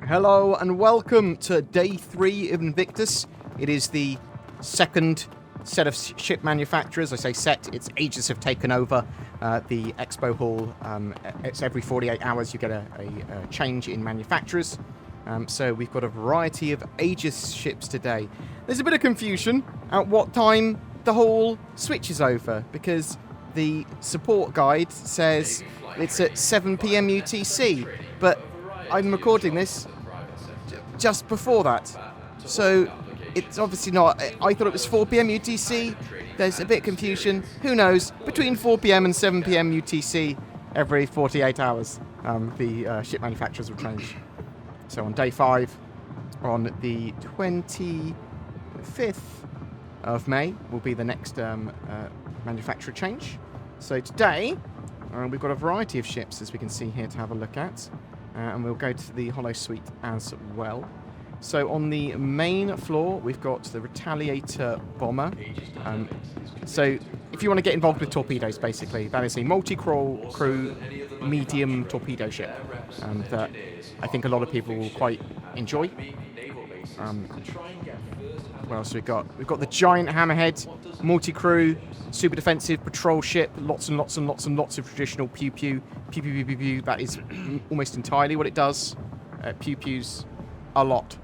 Hello and welcome to day 3 of Invictus. It is the second set of ship manufacturers. I say set, it's Aegis have taken over the Expo hall. It's every 48 hours you get a change in manufacturers. So we've got a variety of Aegis ships today. There's a bit of confusion at what time the hall switches over, because the support guide says it's at 7 PM UTC, but I'm recording this just before that, so it's obviously not. I thought it was 4 PM UTC. There's a bit of confusion. Who knows? Between 4 PM and 7 PM UTC every 48 hours, the ship manufacturers will change. So on day 5, on the 25th of May, will be the next manufacturer change. So today, we've got a variety of ships, as we can see here, to have a look at. And we'll go to the Hollow Suite as well. So on the main floor, we've got the Retaliator bomber. So if you want to get involved with torpedoes, basically, that is a multi-crew medium torpedo ship that I think a lot of people will quite enjoy. What else we've got? We've got the giant hammerhead, multi-crew, super defensive patrol ship, lots and lots and lots and lots of traditional pew-pew. Pew-pew-pew-pew-pew. That is almost entirely what it does. Pew-pews a lot.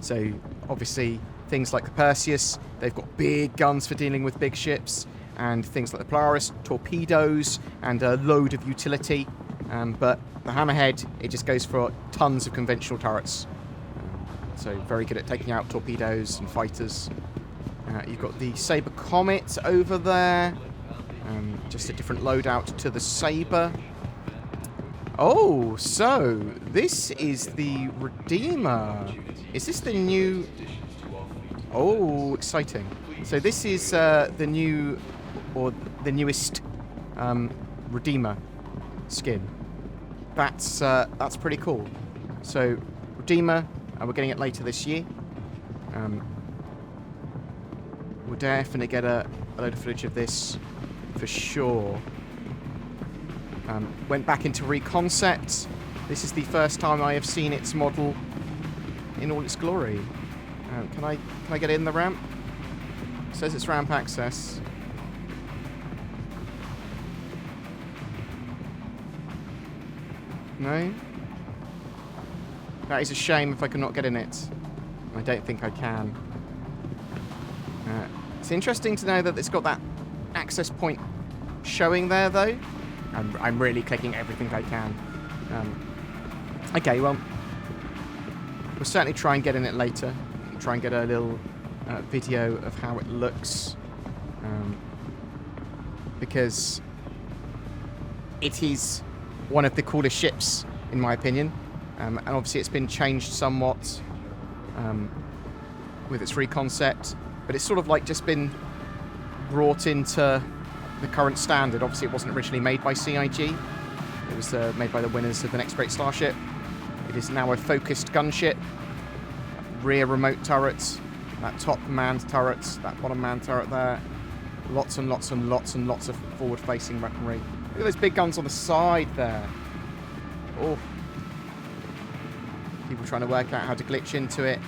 So obviously things like the Perseus, they've got big guns for dealing with big ships, and things like the Polaris, torpedoes, and a load of utility. But the hammerhead, it just goes for tons of conventional turrets. So very good at taking out torpedoes and fighters. You've got the Sabre Comet over there. Just a different loadout to the Sabre. Oh, so this is the Redeemer. Is this the new... Oh, exciting. So this is the new, or the newest Redeemer skin. That's pretty cool. So Redeemer, we're getting it later this year. We'll definitely get a load of footage of this for sure. Went back into reconcept. This is the first time I have seen its model in all its glory. Can I get in the ramp? It says it's ramp access. No? That is a shame if I cannot get in it. I don't think I can. It's interesting to know that it's got that access point showing there, though. I'm really clicking everything I can. Okay, well, we'll certainly try and get in it later. Try and get a little video of how it looks. Because it is one of the coolest ships, in my opinion. And obviously it's been changed somewhat with its reconcept. But it's sort of like just been brought into the current standard. Obviously, it wasn't originally made by CIG. It was made by the winners of the Next Great Starship. It is now a focused gunship. Rear remote turrets. That top manned turret. That bottom manned turret there. Lots and lots and lots and lots of forward-facing weaponry. Look at those big guns on the side there. Oh. People trying to work out how to glitch into it.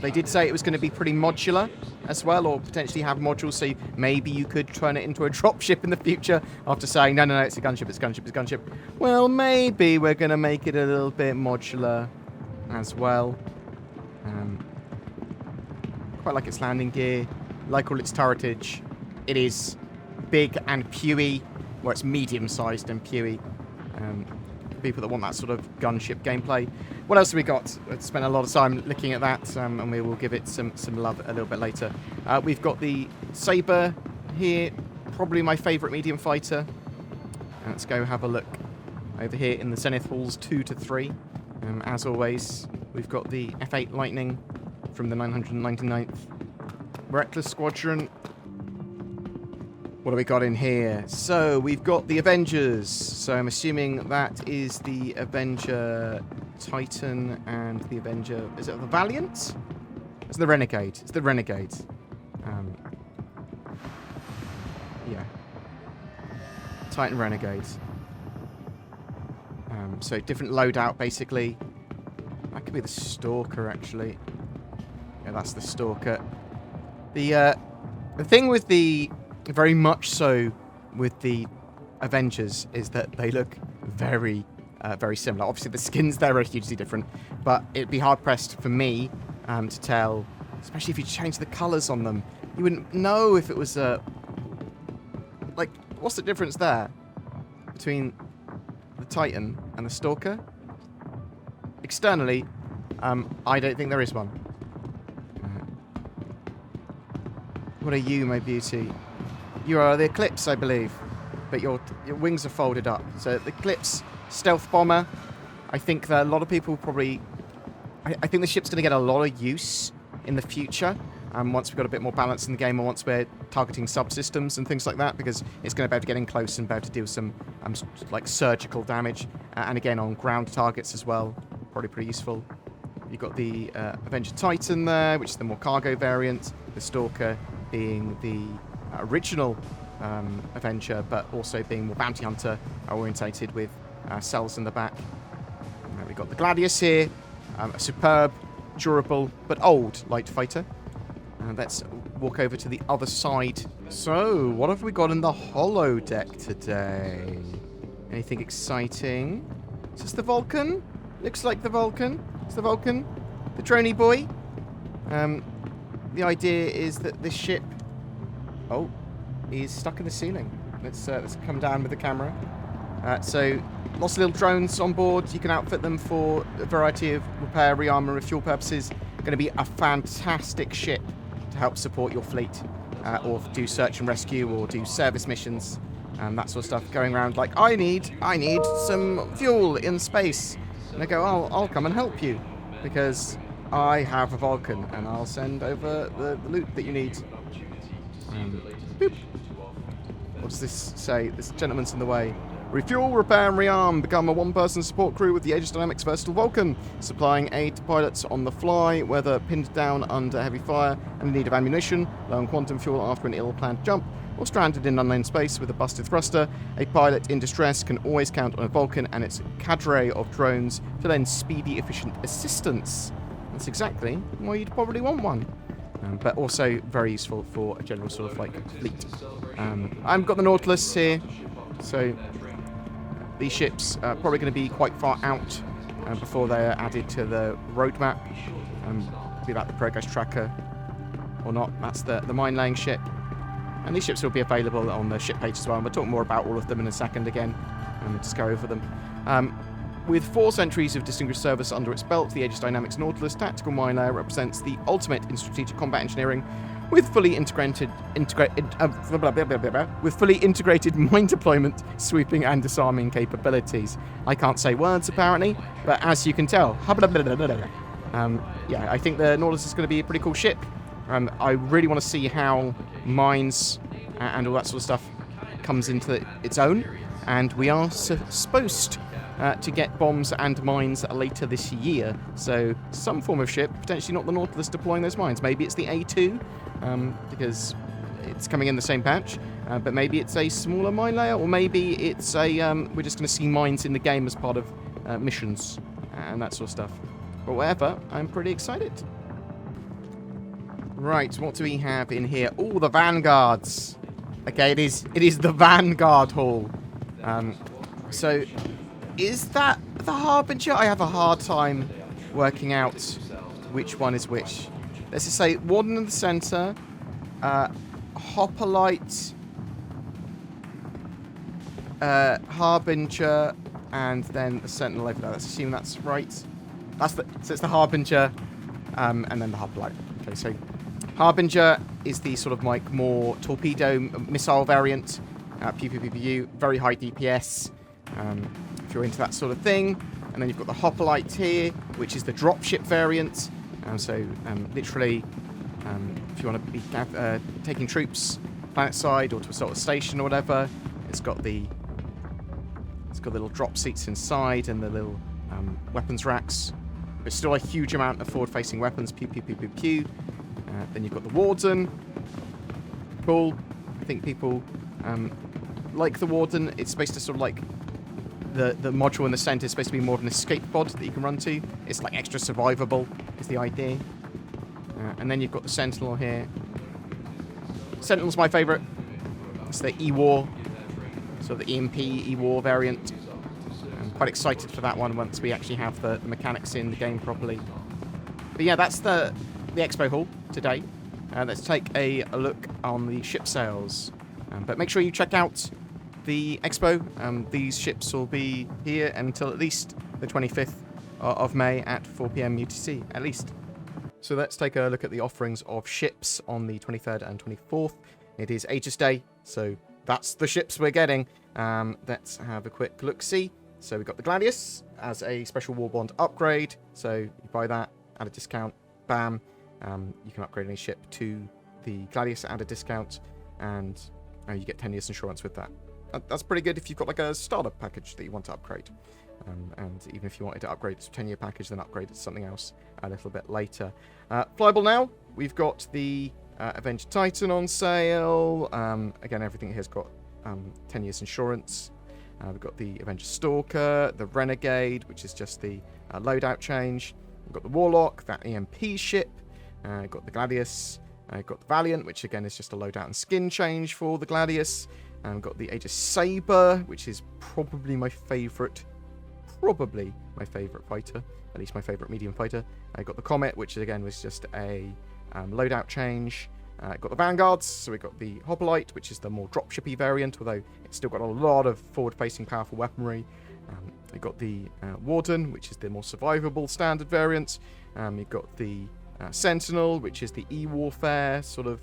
They did say it was going to be pretty modular as well, or potentially have modules, so maybe you could turn it into a dropship in the future after saying, no, it's a gunship, it's a gunship, it's a gunship. Well, maybe we're going to make it a little bit modular as well. Quite like its landing gear, like all its turretage. It is big and pewy, well, it's medium-sized and pewy. People that want that sort of gunship gameplay. What else have we got? I've spent a lot of time looking at that, and we will give it some love a little bit later. We've got the Sabre here, probably my favourite medium fighter. Let's go have a look over here in the Zenith Halls 2 to 3. As always, we've got the F8 Lightning from the 999th Reckless Squadron. What do we got in here? So, we've got the Avengers. So, I'm assuming that is the Avenger Titan and the Avenger... Is it the Valiant? It's the Renegade. It's the Renegade. Yeah. Titan Renegade. So different loadout, basically. That could be the Stalker, actually. Yeah, that's the Stalker. The thing with the... Very much so with the Avengers is that they look very, very similar. Obviously, the skins there are hugely different. But it'd be hard-pressed for me to tell... Especially if you change the colours on them. You wouldn't know if it was a... Like, what's the difference there? Between the Titan and the Stalker? Externally, I don't think there is one. What are you, my beauty? You are the Eclipse, I believe. But your wings are folded up. So the Eclipse stealth bomber. I think that a lot of people probably... I think the ship's going to get a lot of use in the future. Once we've got a bit more balance in the game, or once we're targeting subsystems and things like that, because it's going to be able to get in close and be able to deal some like surgical damage, and again on ground targets as well. Probably pretty useful. You've got the Avenger Titan there, which is the more cargo variant. The Stalker being the original Avenger, but also being more bounty hunter orientated with cells in the back. We've got the Gladius here, a superb, durable, but old light fighter. Let's walk over to the other side. So, what have we got in the holodeck today? Anything exciting? Is this the Vulcan? Looks like the Vulcan. It's the Vulcan. The droney boy. The idea is that this ship... Oh, he's stuck in the ceiling. Let's come down with the camera. So, lots of little drones on board. You can outfit them for a variety of repair, rearm, and refuel purposes. Going to be a fantastic ship to help support your fleet, or do search and rescue, or do service missions, that sort of stuff. Going around like, I need some fuel in space, and they go, I'll come and help you because I have a Vulcan and I'll send over the loot that you need. Boop. What does this say? This gentleman's in the way. Refuel, repair, and rearm. Become a one-person support crew with the Aegis Dynamics Versatile Vulcan, supplying aid to pilots on the fly, whether pinned down under heavy fire and in need of ammunition, low on quantum fuel after an ill-planned jump, or stranded in unmanned space with a busted thruster. A pilot in distress can always count on a Vulcan and its cadre of drones to lend speedy, efficient assistance. That's exactly why you'd probably want one. But also very useful for a general sort of like fleet. I've got the Nautilus here, so... These ships are probably going to be quite far out before they're added to the roadmap. Be that the progress tracker or not. That's the mine-laying ship. And these ships will be available on the ship page as well. And we'll talk more about all of them in a second again. And just go over them. With 4 centuries of distinguished service under its belt, the Aegis Dynamics Nautilus Tactical Mine Layer represents the ultimate in strategic combat engineering, with fully integrated mine deployment, sweeping and disarming capabilities. I can't say words apparently, but as you can tell, yeah, I think the Nautilus is going to be a pretty cool ship. I really want to see how mines and all that sort of stuff comes into its own, and we are supposed to get bombs and mines later this year. So some form of ship, potentially not the Nautilus deploying those mines. Maybe it's the A2, because it's coming in the same patch. But maybe it's a smaller mine layer, or maybe it's a we're just going to see mines in the game as part of missions and that sort of stuff. But whatever, I'm pretty excited. Right, what do we have in here? Oh, the Vanguards. Okay, it is the Vanguard Hall. So, is that the Harbinger? I have a hard time working out which one is which. Let's just say Warden in the center, Hoplite, Harbinger, and then the Sentinel over there. Let's assume that's right. So it's the Harbinger, and then the Hoplite. Okay, so Harbinger is the sort of like more torpedo missile variant. Pew, pew, pew, pew, very high DPS. If you're into that sort of thing. And then you've got the Hoplite here, which is the dropship variant. Literally, if you want to be taking troops planet side or to a sort of station or whatever, it's got the little drop seats inside and the little weapons racks. but still a huge amount of forward-facing weapons. Pew, pew, pew, pew, pew. Then you've got the Warden. Cool. I think people like the Warden. It's supposed to sort of like... The module in the center is supposed to be more of an escape pod that you can run to. It's like extra survivable is the idea. And then you've got the Sentinel here. Sentinel's my favourite. It's the E-War. So the EMP E-War variant. I'm quite excited for that one once we actually have the mechanics in the game properly. But yeah, that's the Expo Hall today. Let's take a look on the ship sales. But make sure you check out the Expo. These ships will be here until at least the 25th of May at 4 PM UTC, at least. So let's take a look at the offerings of ships on the 23rd and 24th. It is Aegis Day, so that's the ships we're getting. Let's have a quick look-see. So we've got the Gladius as a special Warbond upgrade. So you buy that at a discount, bam. You can upgrade any ship to the Gladius at a discount, and you get 10 years insurance with that. That's pretty good if you've got like a starter package that you want to upgrade. And even if you wanted to upgrade to a 10-year package, then upgrade to something else a little bit later. Flyable now, we've got the Avenger Titan on sale. Again, everything here's got 10 years insurance. We've got the Avenger Stalker, the Renegade, which is just the loadout change. We've got the Warlock, that EMP ship. We've got the Gladius. We've got the Valiant, which again is just a loadout and skin change for the Gladius. And we've got the Aegis Saber, which is probably my favourite fighter, at least my favourite medium fighter. I got the Comet, which again was just a loadout change. Got the Vanguards, so we've got the Hoplite, which is the more dropshippy variant, although it's still got a lot of forward-facing powerful weaponry. We've got the Warden, which is the more survivable standard variant. You've got the Sentinel, which is the E-Warfare sort of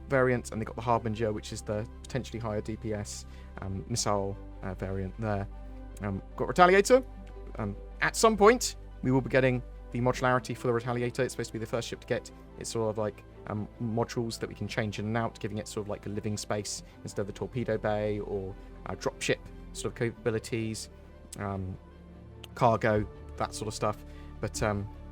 variant, and they've got the Harbinger, which is the potentially higher DPS missile variant there. Got Retaliator. At some point, we will be getting the modularity for the Retaliator. It's supposed to be the first ship to get it's sort of like modules that we can change in and out, giving it sort of like a living space instead of the torpedo bay or dropship sort of capabilities, cargo, that sort of stuff. But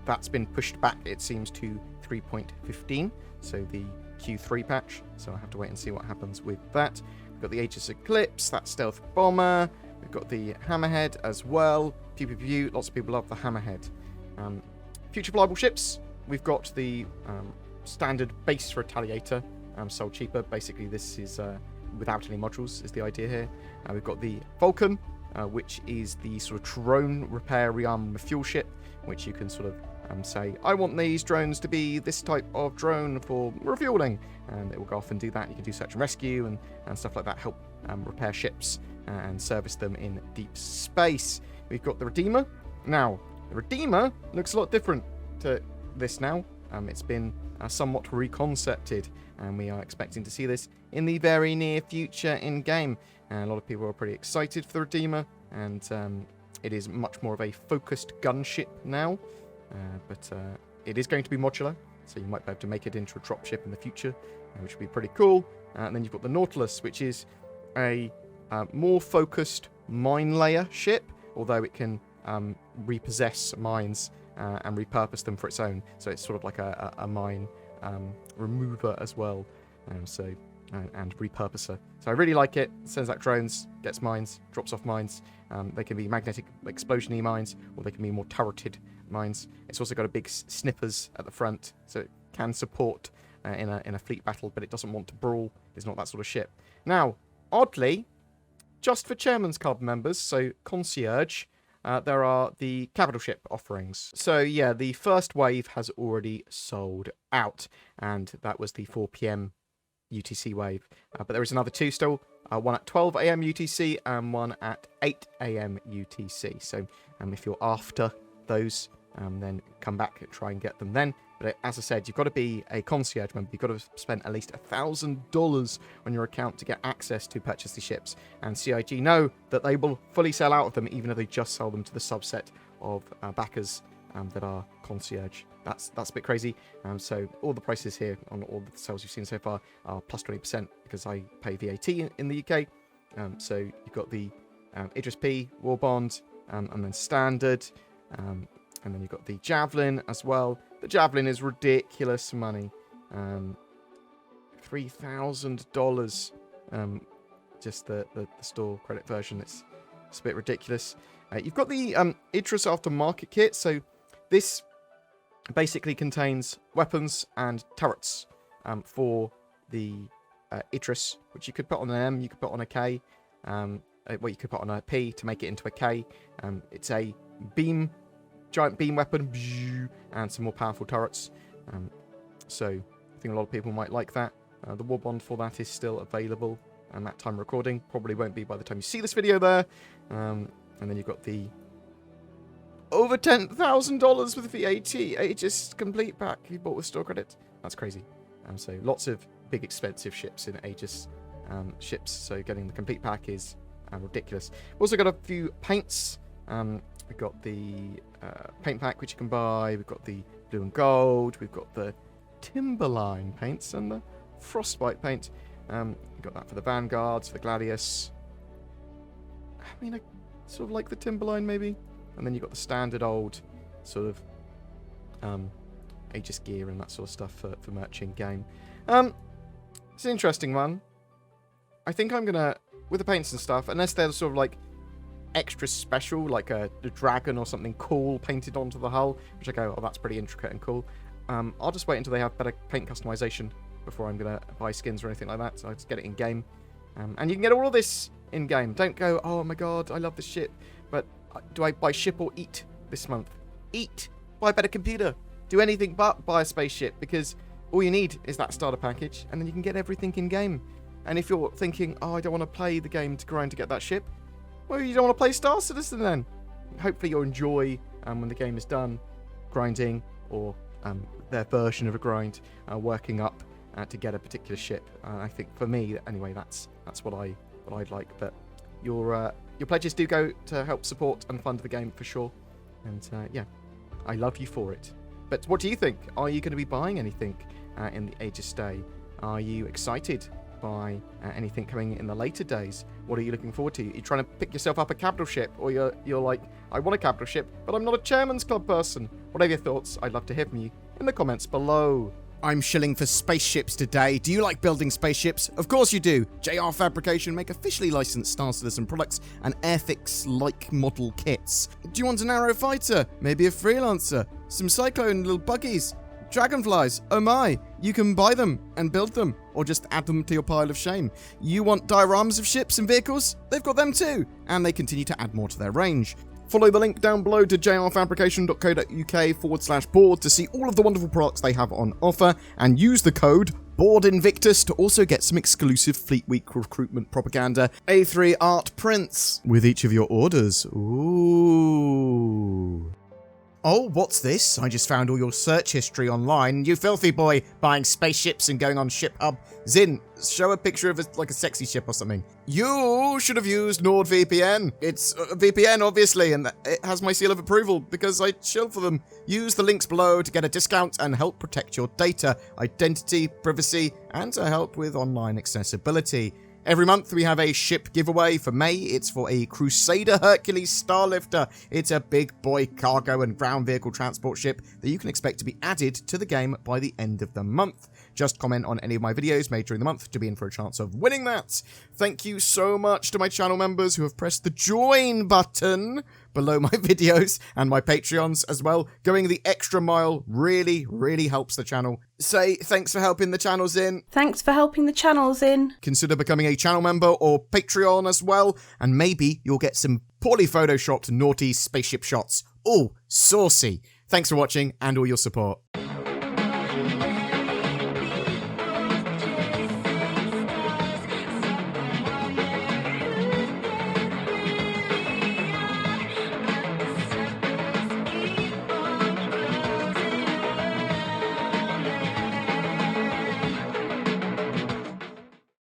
that's been pushed back, it seems, to 3.15, so the Q3 patch. So I have to wait and see what happens with that. We've got the Aegis Eclipse, that stealth bomber. We've got the Hammerhead as well. Pew, pew, pew. Lots of people love the Hammerhead. Future flyable ships. We've got the standard base Retaliator, sold cheaper. Basically, this is without any modules, is the idea here. We've got the Vulcan, which is the sort of drone repair, rearm, refuel ship, which you can sort of say, I want these drones to be this type of drone for refueling, and it will go off and do that. You can do search and rescue and stuff like that, help repair ships and service them in deep space. We've got the Redeemer. Now, the Redeemer looks a lot different to this now. It's been somewhat reconcepted, and we are expecting to see this in the very near future in-game. A lot of people are pretty excited for the Redeemer, and it is much more of a focused gunship now. But it is going to be modular, so you might be able to make it into a dropship in the future, which would be pretty cool. And then you've got the Nautilus, which is a more focused mine layer ship, although it can repossess mines and repurpose them for its own. So it's sort of like a mine remover as well, and repurposer. So I really like it. Sends out drones, gets mines, drops off mines. They can be magnetic explosion-y mines, or they can be more turreted mines. It's also got a big snippers at the front, so it can support in a fleet battle, but it doesn't want to brawl. It's not that sort of ship. Now, oddly, just for Chairman's Club members, so Concierge, there are the capital ship offerings. So yeah, the first wave has already sold out, and that was the 4 PM UTC wave. But there is another two still, one at 12 AM UTC and one at 8 AM UTC. So if you're after those, then come back and try and get them then. But as I said, you've got to be a concierge member. You've got to have spent at least $1,000 on your account to get access to purchase the ships. And CIG know that they will fully sell out of them, even if they just sell them to the subset of backers that are concierge. That's a bit crazy. So all the prices here on all the sales you've seen so far are plus 20% because I pay VAT in the UK. So you've got the Idris P, War Bond, and then Standard. And then you've got the Javelin as well. The Javelin is ridiculous money. $3,000. Just the store credit version. It's a bit ridiculous. You've got the Idris aftermarket kit. So this basically contains weapons and turrets for the Idris, which you could put on an M, you could put on a K. Well, you could put on a P to make it into a K. It's a giant beam weapon, and some more powerful turrets. So I think a lot of people might like that. The war bond for that is still available, and that time recording probably won't be by the time you see this video there. And then you've got the over $10,000 with VAT Aegis complete pack you bought with store credit. That's crazy. So lots of big expensive ships in Aegis ships. So getting the complete pack is ridiculous. We've also got a few paints. We've got the paint pack which you can buy. We've got the blue and gold. We've got the Timberline paints and the Frostbite paint. We've got that for the Vanguards, for the Gladius. I mean, I sort of like the Timberline maybe. And then you've got the standard old sort of Aegis gear and that sort of stuff for merch in game. It's an interesting one. I think I'm gonna, with the paints and stuff, unless they're sort of like extra special, like a dragon or something cool painted onto the hull, which I go, oh, that's pretty intricate and cool. I'll just wait until they have better paint customization before I'm gonna buy skins or anything like that. So I just get it in game, and you can get all of this in game. Don't go, oh my god, I love this ship, but do I buy ship or eat this month? Eat. Buy a better computer. Do anything but buy a spaceship, because all you need is that starter package, and then you can get everything in game. And if you're thinking, oh, I don't want to play the game to grind to get that ship, well, you don't want to play Star Citizen then. Hopefully you'll enjoy, when the game is done, grinding, or their version of a grind, working up to get a particular ship. I think for me, anyway, that's what I'd like. But your pledges do go to help support and fund the game for sure. And yeah, I love you for it. But what do you think? Are you going to be buying anything in the Aegis Day? Are you excited by anything coming in the later days? What are you looking forward to? Are you trying to pick yourself up a capital ship? Or you're like, I want a capital ship, but I'm not a Chairman's Club person. Whatever your thoughts, I'd love to hear from you in the comments below. I'm shilling for spaceships today. Do you like building spaceships? Of course you do. JR Fabrication make officially licensed Star Citizen products and Airfix-like model kits. Do you want an Arrow fighter? Maybe a freelancer? Some Cyclone little buggies? Dragonflies? Oh my! You can buy them and build them, or just add them to your pile of shame. You want dioramas of ships and vehicles? They've got them too, and they continue to add more to their range. Follow the link down below to jrfabrication.co.uk/board to see all of the wonderful products they have on offer, and use the code BoredInvictus to also get some exclusive Fleet Week recruitment propaganda A3 art prints with each of your orders. Ooh. Oh, what's this? I just found all your search history online. You filthy boy, buying spaceships and going on Ship Hub. Zin, show a picture of a sexy ship or something. You should have used NordVPN. It's a VPN, obviously, and it has my seal of approval because I shill for them. Use the links below to get a discount and help protect your data, identity, privacy, and to help with online accessibility. Every month we have a ship giveaway. For May, it's for a Crusader Hercules Starlifter. It's a big boy cargo and ground vehicle transport ship that you can expect to be added to the game by the end of the month. Just comment on any of my videos made during the month to be in for a chance of winning that. Thank you so much to my channel members who have pressed the join button below my videos, and my Patreons as well. Going the extra mile really, really helps the channel. Say thanks for helping the channels in. Thanks for helping the channels in. Consider becoming a channel member or Patreon as well, and maybe you'll get some poorly photoshopped naughty spaceship shots. Oh, saucy. Thanks for watching and all your support.